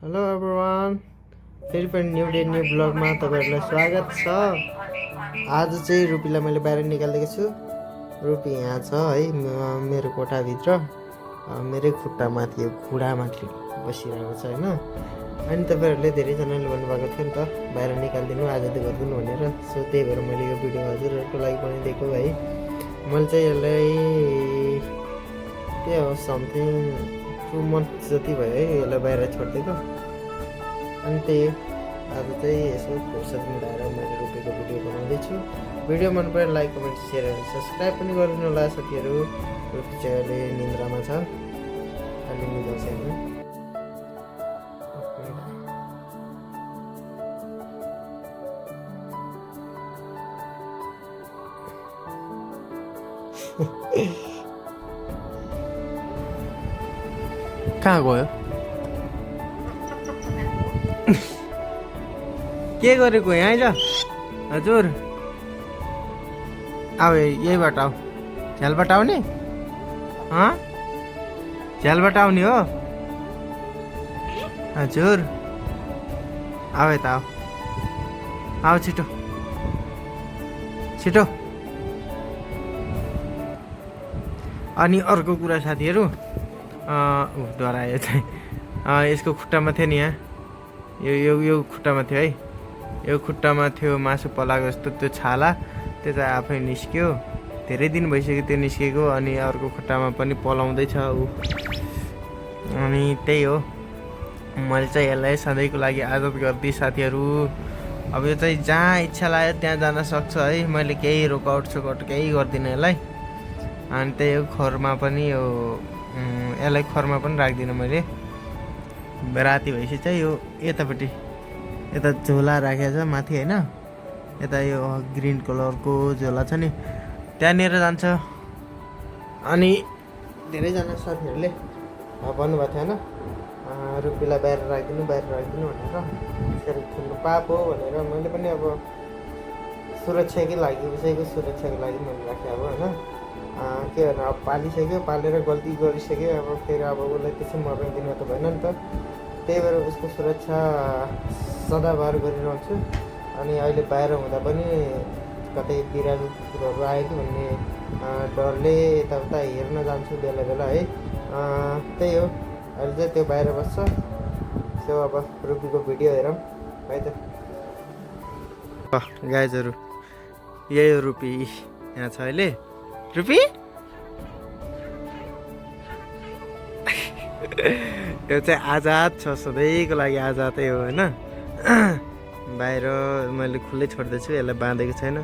Hello everyone, फेरि पनि new day new ब्लगमा तपाईँहरूलाई स्वागत छ। आज चाहिँ रुपीलाई मैले बाहिर निकालिदिएको छु। रुपी यहाँ छ है, मेरो कोठाभित्र मेरै खुट्टामाथि घुँडामाथि बसिरहेको छ होइन। अनि तपाईँहरूले धेरैजनाले भन्नुभएको थियो नि त बाहिर निकालिदिनु आजादी गरिदिनु भनेर। सो त्यही भएर मैले यो भिडियो हजुरहरूको लागि बनाइदिएको है। मैले चाहिँ यसलाई त्यही हो समथिङ 2 मन्थ जति भयो है यसलाई बाहिर छोडिदिएको। अनि त्यही आज चाहिँ यसो फुर्सद मिलाएर मैले रुपीको भिडियो बनाउँदैछु। भिडियो मन पऱ्यो लाइक कमेन्ट सेयर र सब्सक्राइब पनि गरिदिनु होला साथीहरू। रुपी चाहिँ अहिले निन्द्रामा छ, अलि निदाउँछ होइन। कहाँ गयो? के गरेको यहाँ आइज हजुर? अब यहीबाट आऊ, झ्यालबाट आउने? झ्यालबाट आउने हो हजुर? आऊ यता आऊ, आऊ छिटो छिटो। अनि अर्को कुरा साथीहरू, डरायो चाहिँ यसको खुट्टामा थियो नि, यहाँ यो खुट्टामा थियो है, यो खुट्टामा थियो मासु पलाएको जस्तो त्यो छाला, त्यो चाहिँ आफै निस्क्यो। धेरै दिन भइसक्यो त्यो निस्केको। अनि अर्को खुट्टामा पनि पलाउँदैछ ऊ। अनि त्यही हो, मैले चाहिँ यसलाई सधैँको लागि आदत गरिदिएँ साथीहरू। अब यो चाहिँ जहाँ इच्छा लाग्यो त्यहाँ जान सक्छ है, मैले केही रोकआउट सोकआउट केही गर्दिनँ यसलाई। अनि त्यही हो, खोरमा पनि यो यसलाई खोरमा पनि राख्दिनँ मैले। राति भएपछि चाहिँ यो यतापट्टि यता झोला राखेको छ माथि होइन, यता यो ग्रिन कलरको झोला छ नि त्यहाँनिर जान्छ। अनि धेरैजना साथीहरूले भन्नुभएको थियो होइन रुपीलाई बाहिर राखिदिनु भनेर, यसरी खेल्नु पाप हो भनेर। मैले पनि अब सुरक्षाकै लागि उसैको सुरक्षाको लागि मैले राखेँ अब होइन। के गर्नु, अब पालिसक्यो, पालेर गल्ती गरिसक्यो, अब फेरि अब उसलाई त्यसै मर्न दिनु त भएन नि त। त्यही भएर उसको सुरक्षा सदाबार गरिरहन्छु। अनि अहिले बाहिर हुँदा पनि कतै बिरालो कुकुरहरू आयो कि भन्ने डरले यताउता हेर्न जान्छु बेला बेला है। त्यही हो, अहिले चाहिँ त्यो बाहिर बस्छ। सो अब रुपीको भिडियो हेरौँ है त गाइजहरू। यही हो रुपी यहाँ छ अहिले। रुपी यो चाहिँ आजाद छ, सधैँको लागि आजादै हो होइन। बाहिर मैले खुल्लै छोड्दैछु, यसलाई बाँधेको छैन।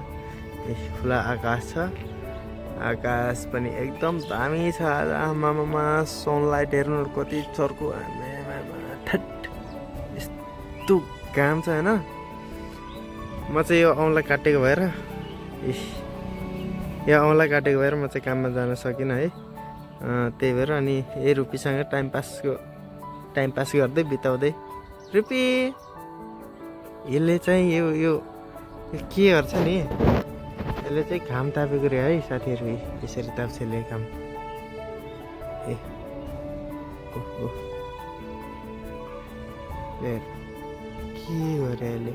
खुला आकाश छ, आकाश पनि एकदम दामी छ आज। आमामा सनलाइट हेर्नु कति चर्को, ठट यस्तो घाम छ होइन। म चाहिँ यो औँला काटेको भएर म चाहिँ काममा जान सकिनँ है। त्यही भएर अनि यही रुपीसँग टाइम पास गर्दै बिताउँदै। रुपी यसले चाहिँ यो के गर्छ नि, यसले चाहिँ घाम तापेको रे है साथीहरू। यसरी ताप्छ यसले घाम। ए ओहो के गरे यसले?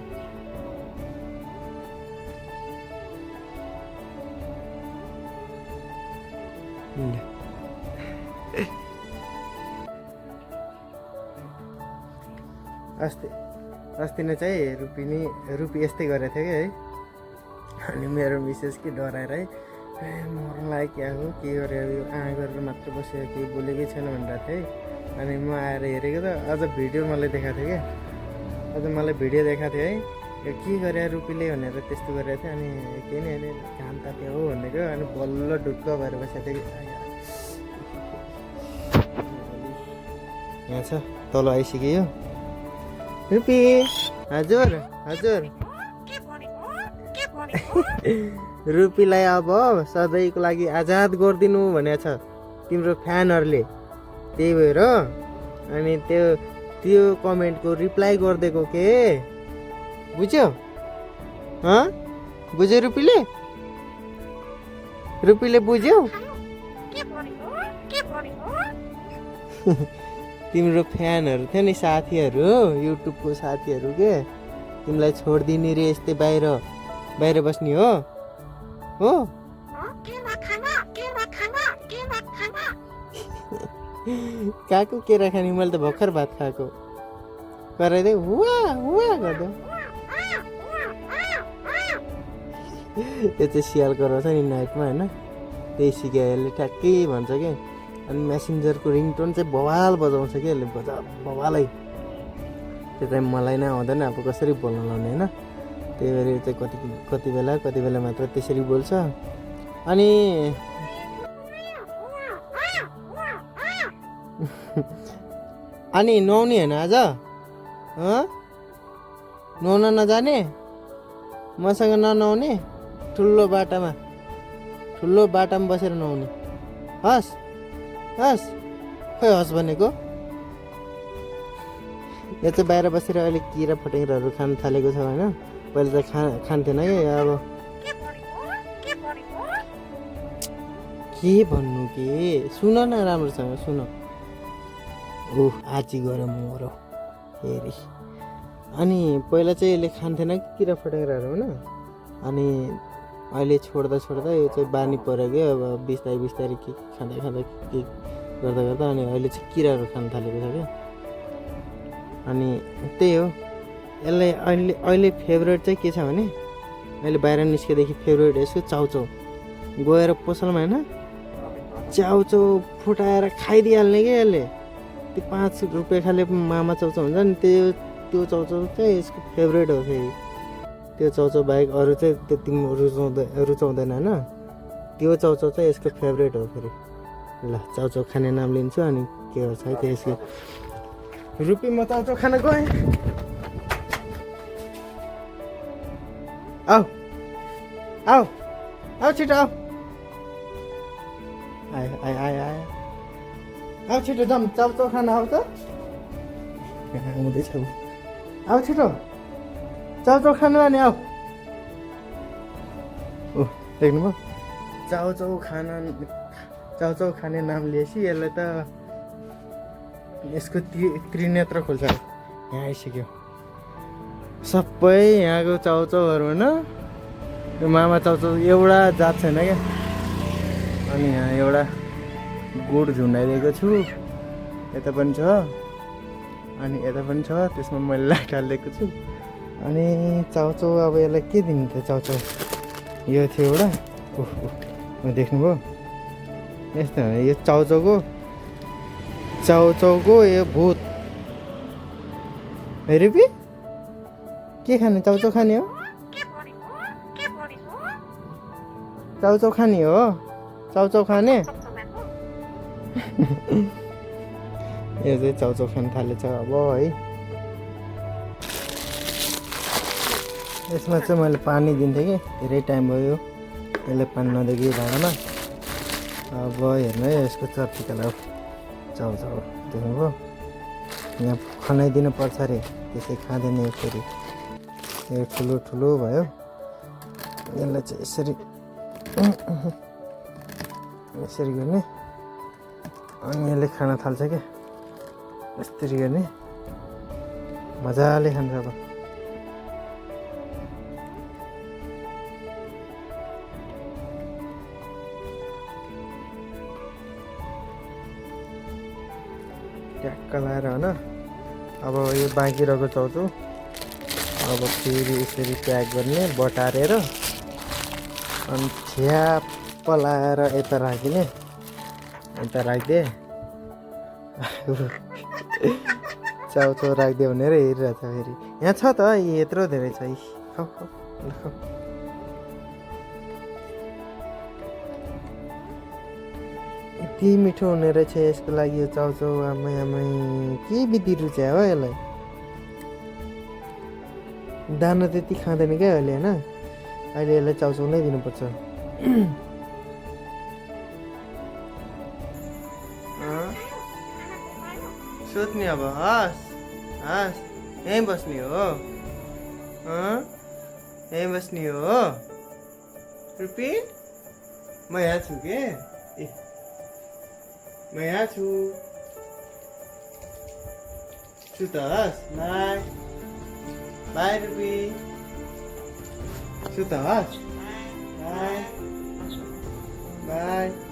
अस्ति नै चाहिँ रुपी यस्तै गरेको थियो कि है। अनि मेरो मिसेस के डराएर है मर्न लाग्यो, क्या हो के गरे यो गरेर मात्र बसेर केही बोलेकै छैन भनेर थियो है। अनि म आएर हेरेको त अझ भिडियो मलाई देखाएको थियो क्या, है यो के गरे रुपीले भनेर त्यस्तो गरेको थियो। अनि केही नै होइन घाम ताप्यो हो भनेको। अनि बल्ल ढुक्क भएर बसेको थियो कि यहाँ छ, तल आइसक्यो रुपी। हजुर रुपीलाई अब सधैँको लागि आजाद गरिदिनु भनेको छ तिम्रो फ्यानहरूले। त्यही भएर अनि त्यो कमेन्टको रिप्लाई गरिदिएको के बुझ्यो? बुझ्यो रुपीले बुझ्यो? तिम्रो फ्यानहरू थियो नि साथीहरू युट्युबको साथीहरू के तिमीलाई छोडिदिने रे यस्तै बाहिर बाहिर बस्ने हो काको केरा खाने मैले त भर्खर भात खाएको कराइदियो हुवा हुवा गर्दै यो चाहिँ सियाल कराउँछ नि नाइटमा होइन त्यही सिक्यो यसले ठ्याक्कै भन्छ क्या अनि मेसेन्जरको रिङटोन चाहिँ बवाल बजाउँछ क्या यसले बवालै त्यो चाहिँ मलाई नै आउँदैन अब कसरी बोल्न लाउने होइन त्यही भएर चाहिँ कति बेला मात्र त्यसरी बोल्छ अनि अनि नुहाउने होइन आज नुहाउन नजाने मसँग ननुहाउने ठुलो बाटामा बसेर नुहाउने हस् खोइ हस् भनेको यो चाहिँ बाहिर बसेर अहिले किरा फटेङ्ग्राहरू खान थालेको छ होइन पहिले त खान्थेन कि अब के भन्नु के सुन न राम्रोसँग सुन आची गएर मरो फेरि अनि पहिला चाहिँ यसले खान्थेन कि किरा फटेङ्ग्राहरू होइन अनि अहिले छोड्दा यो चाहिँ बानी पऱ्यो क्या अब बिस्तारै के खाँदा के गर्दा अनि अहिले चाहिँ किराहरू खान थालेको छ क्या अनि त्यही हो यसलाई अहिले फेभरेट चाहिँ के छ भने अहिले बाहिर निस्केदेखि फेभरेट यसको चाउचाउ गएर पसलमा होइन चाउचाउ फुटाएर खाइदिइहाल्ने क्या यसले त्यो 5 रुपियाँ खाले मामा चाउचाउ हुन्छ नि त्यो चाउचाउ चाहिँ यसको फेभरेट हो फेरि त्यो चाउचाउ बाहेक अरू चाहिँ त्यति रुचाउँदैन होइन त्यो चाउचाउ चाहिँ यसको फेभरेट हो फेरि ल चाउचाउ खाने नाम लिन्छु अनि के गर्छ है त्यो यसको रुपी म चाउचाउ खान गएँ आऊ छिटो आयो आऊ छिटो जाऊँ चाउचाउ खान आऊ त आउँदैछ आऊ छिटो चाउचाउ खानु अनि आऊ देख्नुभयो चाउचाउ खाने नाम लिएपछि यसलाई त यसको त्रिनेत्र खोल्छ यहाँ आइसक्यो सबै यहाँको चाउचाउहरू होइन यो मामा चाउचाउ एउटा जात छैन क्या अनि यहाँ एउटा गुड झुन्डाइदिएको छु यता पनि छ अनि यता पनि छ त्यसमा मैले लाइट हालिदिएको छु अनि चाउचाउ अब यसलाई के दिनु त चाउचाउ यो थियो एउटा देख्नुभयो यस्तो यो चाउचाउको यो भूत हेरेपी के खाने चाउचाउ खाने हो चाउचाउ खाने हो चाउचाउ खाने यो चाहिँ चाउचाउ खान थालेछ अब है यसमा चाहिँ मैले पानी दिन्थेँ कि धेरै टाइम भयो यसले पानी नदिएको भाँडामा अब हेर्नु है यसको चर्चिकालाई चाउचाउ देख्नुभयो यहाँ खनाइदिनु पर्छ अरे त्यसै खाँदैन यो फेरि यो ठुलो भयो यसलाई चाहिँ यसरी गर्ने अनि यसले खान थाल्छ क्या यसरी गर्ने मजाले खान्छ अब ट्याक्क लाएर होइन अब यो बाँकी रहेको चाउचाउ अब फेरि यसरी प्याक गर्ने बटारेर अनि छ्याप्प लाएर यता राखिदिने यता राखिदिए चाउचाउ राखिदियो भनेर हेरिरहेछ फेरि यहाँ छ त यत्रो धेरै छ खाऊ यति मिठो हुने रहेछ यसको लागि यो चाउचाउ आमै के बित्ति रुचायो हो यसलाई दाना त्यति खाँदैन क्या अहिले होइन अहिले यसलाई चाउचाउ नै दिनुपर्छ सोध्ने अब हस् यहीँ बस्ने हो यहीँ बस्ने हो रुपी म यहाँ छु के म यहाँ छु सुतहस् बाई बाई रुपी सुतहस् बाई बाई